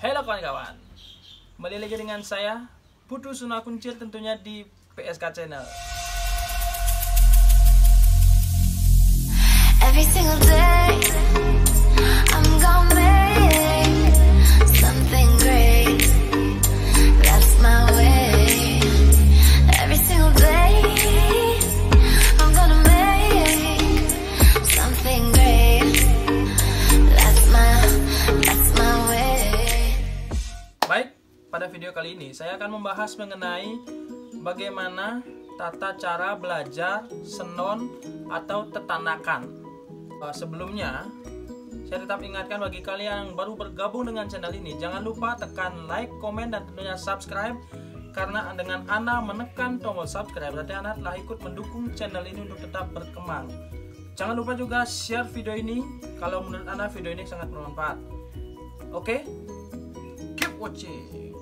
Halo kawan-kawan, kembali lagi dengan saya Putu Suna Kuncil, tentunya di PSK Channel. Every single day I'm gonna make something great. That's my way. Every single day I'm gonna make something great. That's my way. Baik, pada video kali ini saya akan membahas mengenai bagaimana tata cara belajar senon atau tetanakan. Sebelumnya, saya tetap ingatkan bagi kalian yang baru bergabung dengan channel ini, jangan lupa tekan like, komen, dan tentunya subscribe. Karena dengan Anda menekan tombol subscribe, berarti Anda telah ikut mendukung channel ini untuk tetap berkembang. Jangan lupa juga share video ini kalau menurut Anda video ini sangat bermanfaat. Oke? Keep watching.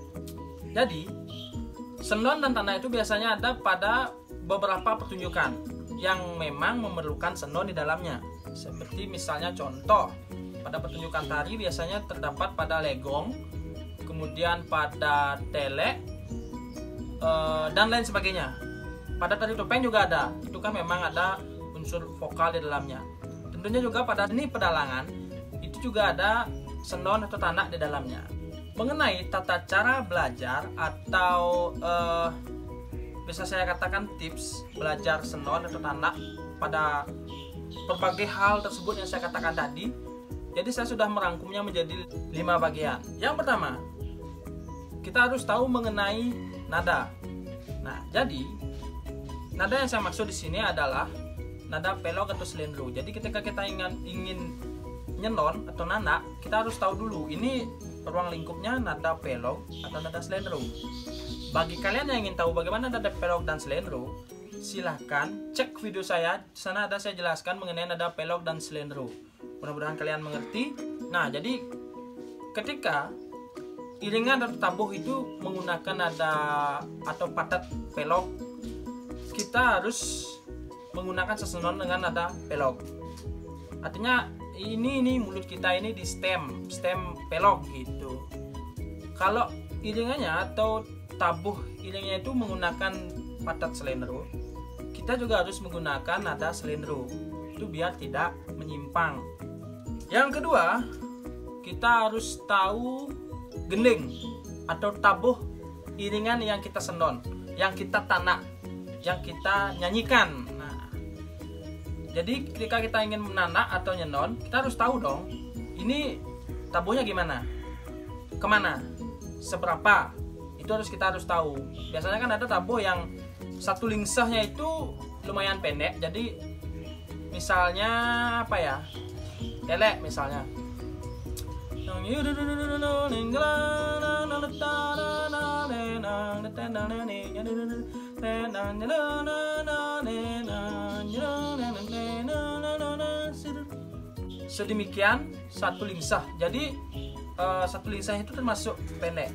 Jadi, senon dan tanda itu biasanya ada pada beberapa pertunjukan yang memang memerlukan senon di dalamnya. Seperti misalnya contoh, pada pertunjukan tari biasanya terdapat pada legong, kemudian pada telek, dan lain sebagainya. Pada tari topeng juga ada, itu kan memang ada unsur vokal di dalamnya. Tentunya juga pada seni pedalangan, itu juga ada senon atau tanak di dalamnya. Mengenai tata cara belajar atau bisa saya katakan tips belajar senon atau tanak pada berbagai hal tersebut yang saya katakan tadi. Jadi saya sudah merangkumnya menjadi 5 bagian. Yang pertama, kita harus tahu mengenai nada. Nah, jadi nada yang saya maksud di sini adalah nada pelog atau slendro. Jadi ketika kita ingin nyenon atau nanak, kita harus tahu dulu ini ruang lingkupnya nada pelog atau nada slendro. Bagi kalian yang ingin tahu bagaimana nada pelog dan slendro, silahkan cek video saya. Di sana ada saya jelaskan mengenai nada pelog dan slendro. Mudah-mudahan kalian mengerti. Nah, jadi ketika iringan atau tabuh itu menggunakan nada atau patat pelog, kita harus menggunakan sesenon dengan nada pelog. Artinya ini mulut kita ini di stem pelog gitu. Kalau iringannya atau tabuh iringnya itu menggunakan patat slendro, kita juga harus menggunakan nada slendro. Itu biar tidak menyimpang. Yang kedua, kita harus tahu gending atau tabuh iringan yang kita senon, yang kita tanak, yang kita nyanyikan. Nah, jadi ketika kita ingin menanak atau nyenon, kita harus tahu dong, ini tabuhnya gimana, kemana, seberapa. Itu kita harus tahu. Biasanya kan ada tabuh yang satu lingsahnya itu lumayan pendek. Jadi misalnya apa ya, telek misalnya, sedemikian satu lingsah. Jadi satu lingsah itu termasuk pendek.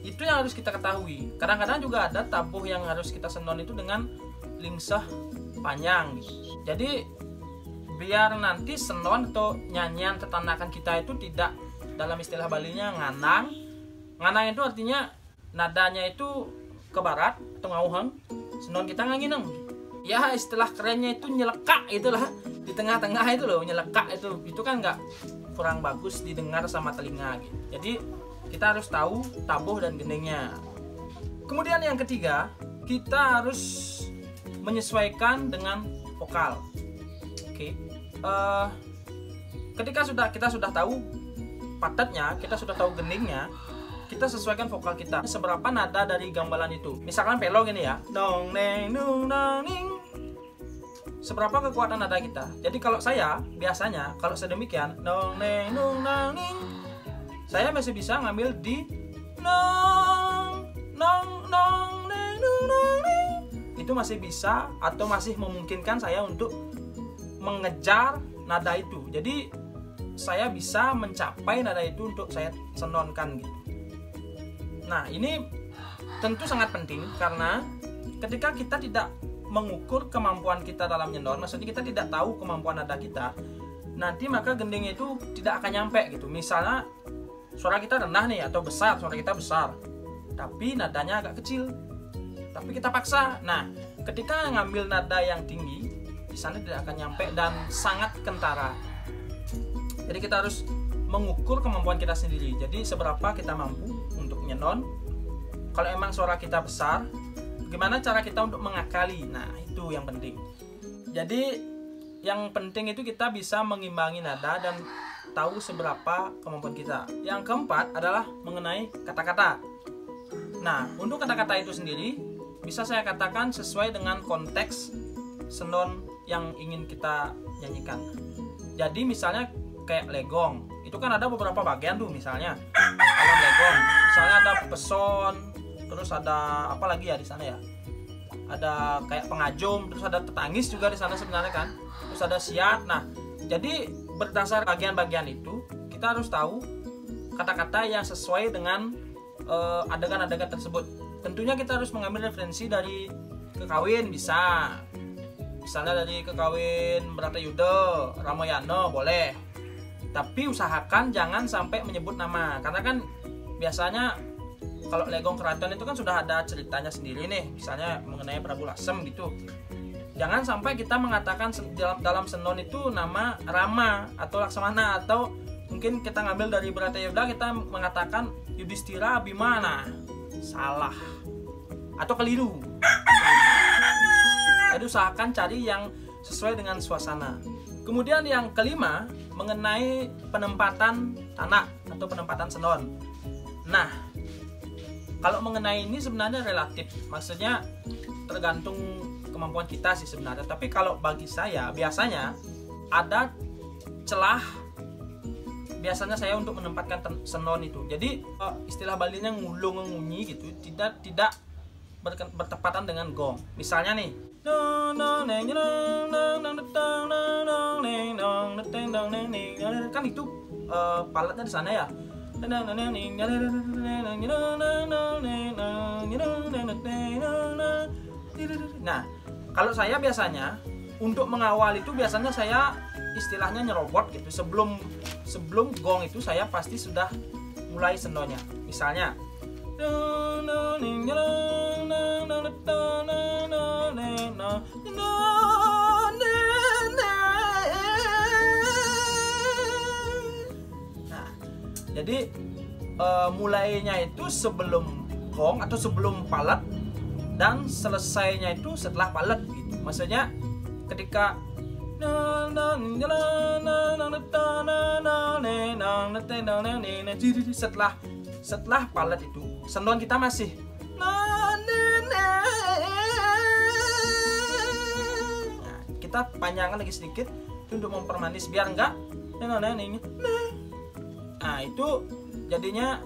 Itu yang harus kita ketahui. Kadang-kadang juga ada tabuh yang harus kita senon itu dengan lingsah panjang. Jadi biar nanti senon atau nyanyian tetanakan kita itu tidak, dalam istilah Balinya, nganang. Nganang itu artinya nadanya itu ke barat atau ngauheng, senon kita ngangineng. Ya istilah kerennya itu nyelekak, itulah di tengah-tengah itu loh, nyelekak itu kan nggak, kurang bagus didengar sama telinga gitu. Jadi kita harus tahu tabuh dan gendengnya. Kemudian yang ketiga, kita harus menyesuaikan dengan vokal. Oke. Ketika kita sudah tahu patatnya, kita sudah tahu gendingnya, kita sesuaikan vokal kita seberapa nada dari gambalan itu. Misalkan pelog ini ya, dong neng nung nang ning. Seberapa kekuatan nada kita. Jadi kalau saya biasanya kalau sedemikian, dong neng nung nang ning, saya masih bisa ngambil di nong nong nong neng nung nang ning. Itu masih bisa atau masih memungkinkan saya untuk mengejar nada itu. Jadi saya bisa mencapai nada itu untuk saya senonkan gitu. Nah, ini tentu sangat penting karena ketika kita tidak mengukur kemampuan kita dalam nyenon, maksudnya kita tidak tahu kemampuan nada kita, nanti maka gendingnya itu tidak akan nyampe gitu. Misalnya suara kita rendah nih atau besar, suara kita besar, tapi nadanya agak kecil, tapi kita paksa. Nah, ketika ngambil nada yang tinggi, di sana tidak akan nyampe dan sangat kentara. Jadi kita harus mengukur kemampuan kita sendiri. Jadi seberapa kita mampu untuk nyenon. Kalau emang suara kita besar, gimana cara kita untuk mengakali? Nah, itu yang penting. Jadi yang penting itu kita bisa mengimbangi nada dan tahu seberapa kemampuan kita. Yang keempat adalah mengenai kata-kata. Nah, untuk kata-kata itu sendiri bisa saya katakan sesuai dengan konteks senon yang ingin kita nyanyikan. Jadi misalnya kayak legong, itu kan ada beberapa bagian tuh, misalnya dalam legong, misalnya ada peson, terus ada apa lagi ya di sana ya? Ada kayak pengajum, terus ada tetangis juga di sana sebenarnya kan. Terus ada siat. Nah, jadi berdasar bagian-bagian itu kita harus tahu kata-kata yang sesuai dengan adegan-adegan tersebut. Tentunya kita harus mengambil referensi dari Kekawin, bisa. Misalnya dari Kekawin Bratayuda, Ramayana boleh. Tapi usahakan jangan sampai menyebut nama, karena kan biasanya kalau legong keraton itu kan sudah ada ceritanya sendiri nih, misalnya mengenai Prabu Lasem gitu. Jangan sampai kita mengatakan dalam senon itu nama Rama atau Laksamana, atau mungkin kita ngambil dari Bratayuda kita mengatakan Yudhistira Abhimana. Salah atau keliru. Jadi usahakan cari yang sesuai dengan suasana. Kemudian yang kelima mengenai penempatan tanak atau penempatan senon. Nah, kalau mengenai ini sebenarnya relatif, maksudnya tergantung kemampuan kita sih sebenarnya. Tapi kalau bagi saya biasanya ada celah biasanya saya untuk menempatkan senon itu. Jadi istilah Balinya ngulung ngunyi gitu, tidak bertepatan dengan gong. Misalnya nih, kan itu palatnya di sana ya. Nah, kalau saya biasanya untuk mengawal itu biasanya saya istilahnya nyerobot gitu. Sebelum gong itu saya pasti sudah mulai senonnya. Misalnya jadi mulainya itu sebelum gong atau sebelum palet, dan selesainya itu setelah palet gitu. Maksudnya ketika setelah palet itu senon kita masih nah, kita panjangkan lagi sedikit untuk mempermanis biar enggak nah itu jadinya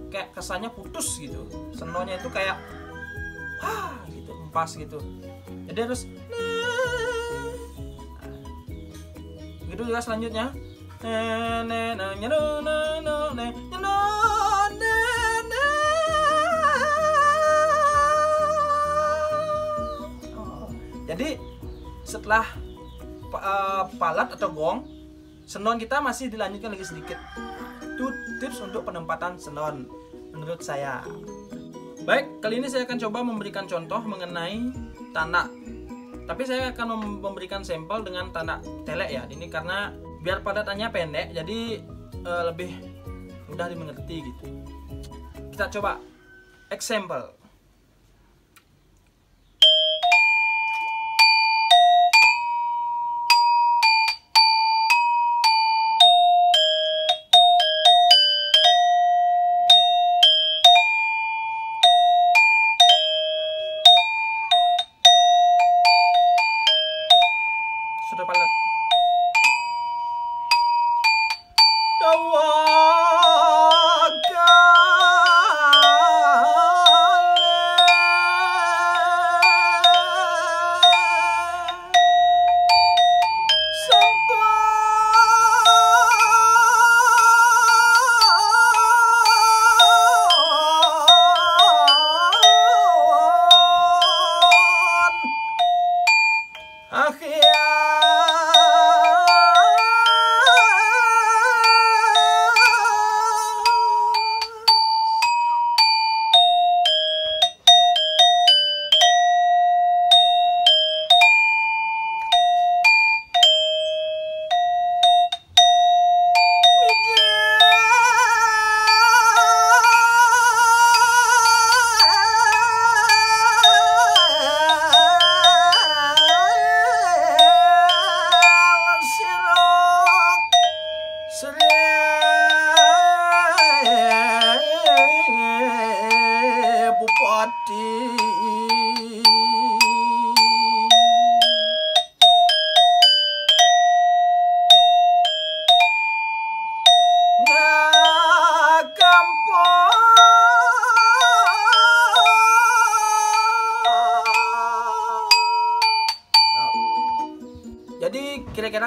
kayak kesannya putus gitu, senonnya itu kayak gitu, empas gitu. Jadi harus gitu juga selanjutnya. Jadi setelah palat atau gong, senon kita masih dilanjutkan lagi sedikit. Itu tips untuk penempatan senon menurut saya. Baik, kali ini saya akan coba memberikan contoh mengenai tanak. Tapi saya akan memberikan sampel dengan tanak telek ya. Ini karena biar padatannya pendek, jadi lebih mudah dimengerti gitu. Kita coba example. Sudah palet.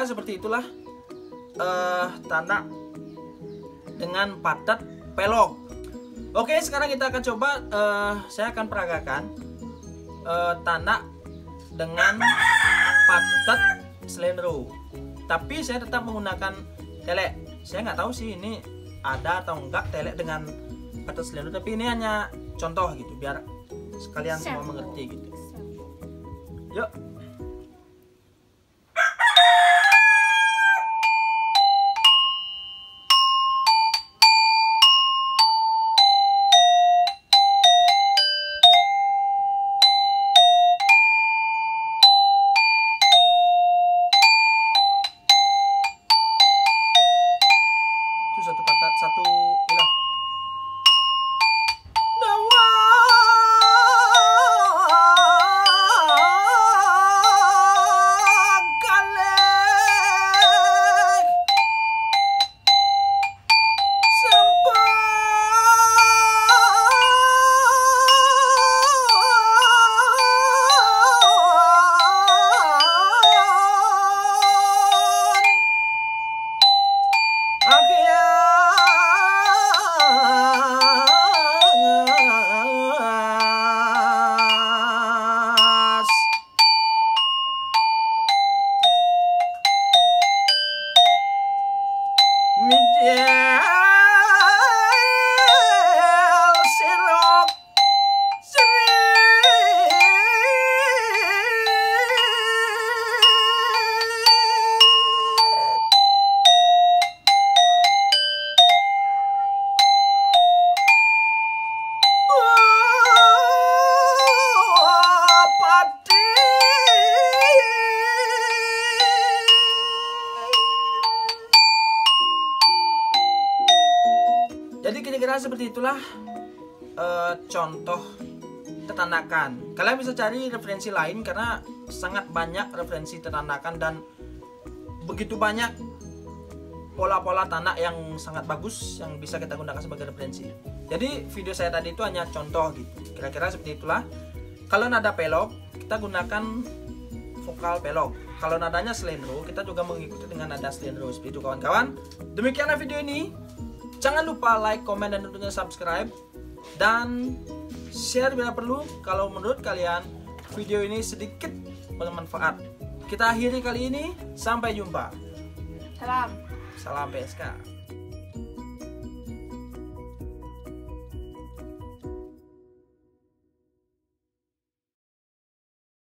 kira-kira seperti itulah tanak dengan patat pelog. Oke, sekarang kita akan coba, saya akan peragakan tanak dengan patat slendro. Tapi saya tetap menggunakan telek. Saya nggak tahu sih ini ada atau enggak telek dengan patat slendro, tapi ini hanya contoh gitu biar sekalian semua mengerti gitu. Yuk. Itu satu patat, satu ilah. Jadi kira-kira seperti itulah contoh tetanakan. Kalian bisa cari referensi lain karena sangat banyak referensi tetanakan dan begitu banyak pola-pola tanak yang sangat bagus yang bisa kita gunakan sebagai referensi. Jadi video saya tadi itu hanya contoh gitu. Kira-kira seperti itulah. Kalau nada pelog kita gunakan vokal pelog. Kalau nadanya slendro kita juga mengikuti dengan nada slendro. Seperti itu kawan-kawan. Demikianlah video ini. Jangan lupa like, komen, dan tentunya subscribe. Dan share bila perlu kalau menurut kalian video ini sedikit bermanfaat. Kita akhiri kali ini. Sampai jumpa. Salam. Salam PSK.